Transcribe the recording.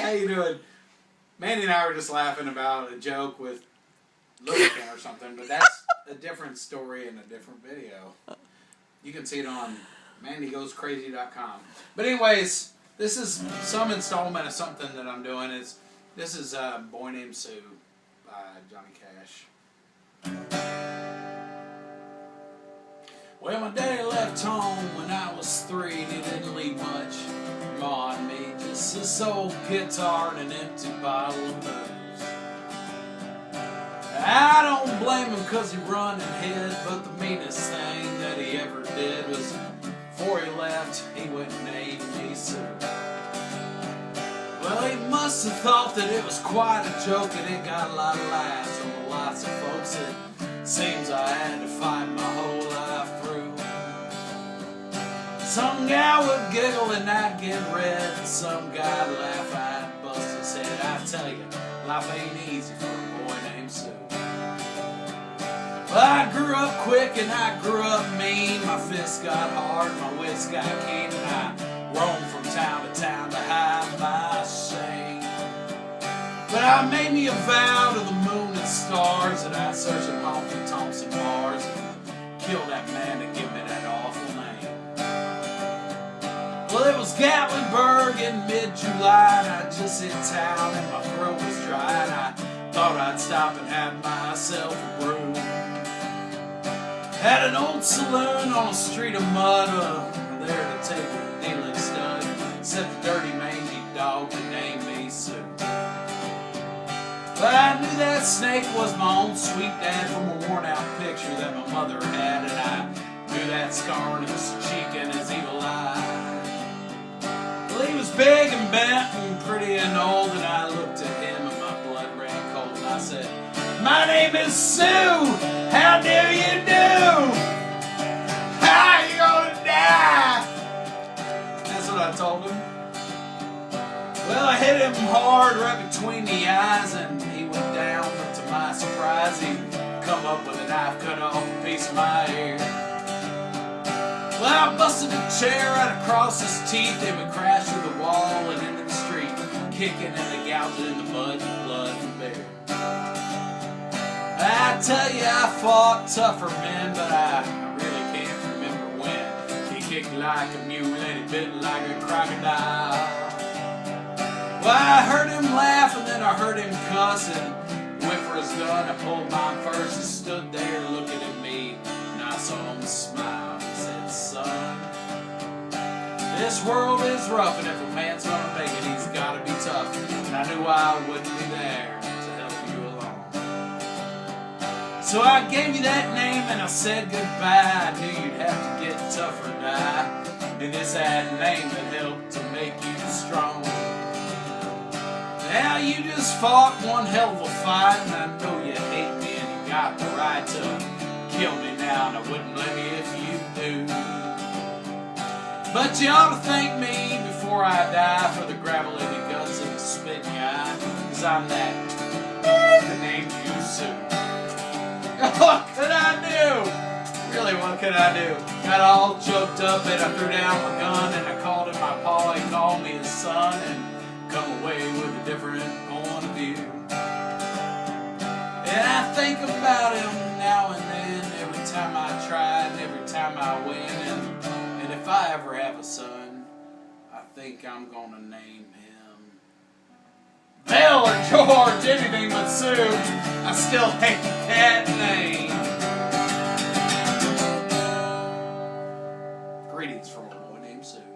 how you doing? Mandy and I were just laughing about a joke with lubricant or something, but that's a different story in a different video. You can see it on mandygoescrazy.com. But anyways, this is some installment of something that I'm doing. This is Boy Named Sue by Johnny Cash. Well, my daddy left home when I was 3 and he didn't leave much on me. Just this old guitar and an empty bottle of booze. I don't blame him cause he run and hid, but the meanest thing that he ever did was before he left, he went and named me Sue. Well, he must have thought that it was quite a joke and it got a lot of laughs from lots of folks. It seems I had to fight my whole life through. Some guy would giggle and I'd get red, and some guy'd laugh, I'd bust his head. I tell you, life ain't easy for a boy named Sue. Well, I grew up quick and I grew up mean. My fists got hard, my wits got keen, and I roamed from town to town to hide my shame. But I made me a vow to the moon and stars that I'd search in honky tonks and bars and kill that man to give me that awful name. Well, it was Gatlinburg in mid-July and I just hit town and my throat was dry and I thought I'd stop and have myself a brew. Had an old saloon on a street of mud, there to take a dealing stud. Set the dirty mangy dog to name me Sue. But I knew that snake was my own sweet dad from a worn out picture that my mother had, and I knew that scar on his cheek and his evil eye. Well, he was big and bent and pretty and old, and I looked at him and my blood ran cold, and I said, "My name is Sue. How do you do? How you gonna die?" That's what I told him. Well, I hit him hard right between the eyes and he went down, but to my surprise he come up with a knife, cut off a piece of my ear. Well, I busted a chair right across his teeth, they would crash through the wall and into the street, kicking and gouging in the mud and blood and beer. I tell you, I fought tougher men, but I really can't remember when. He kicked like a mule and he bit like a crocodile. Well, I heard him laugh and then I heard him cuss, and went for his gun. I pulled mine first and stood there looking at me, and I saw him smile. He said, "Son, this world is rough, and if a man's gonna make it, he's gotta be tough." And I knew I wouldn't be there to help you along. So I gave you that name and I said goodbye. I knew you'd have to get tough or die, and it's that name that helped to make you strong. Now you just fought one hell of a fight, and I know you hate me and you got the right to kill me now, and I wouldn't blame you if you do. But you ought to thank me before I die for the gravel in your guts and the spit in your eye, 'cause I'm that named you Sue. What could I do? Really, what could I do? Got all choked up and I threw down my gun and I called him my pa, he called me his son, and come away with a different point of view. And I think about him now and then, every time I try and every time I win. And if I ever have a son, I think I'm gonna name him Bill or George, anything but Sue. I still hate that name. Greetings from a boy named Sue.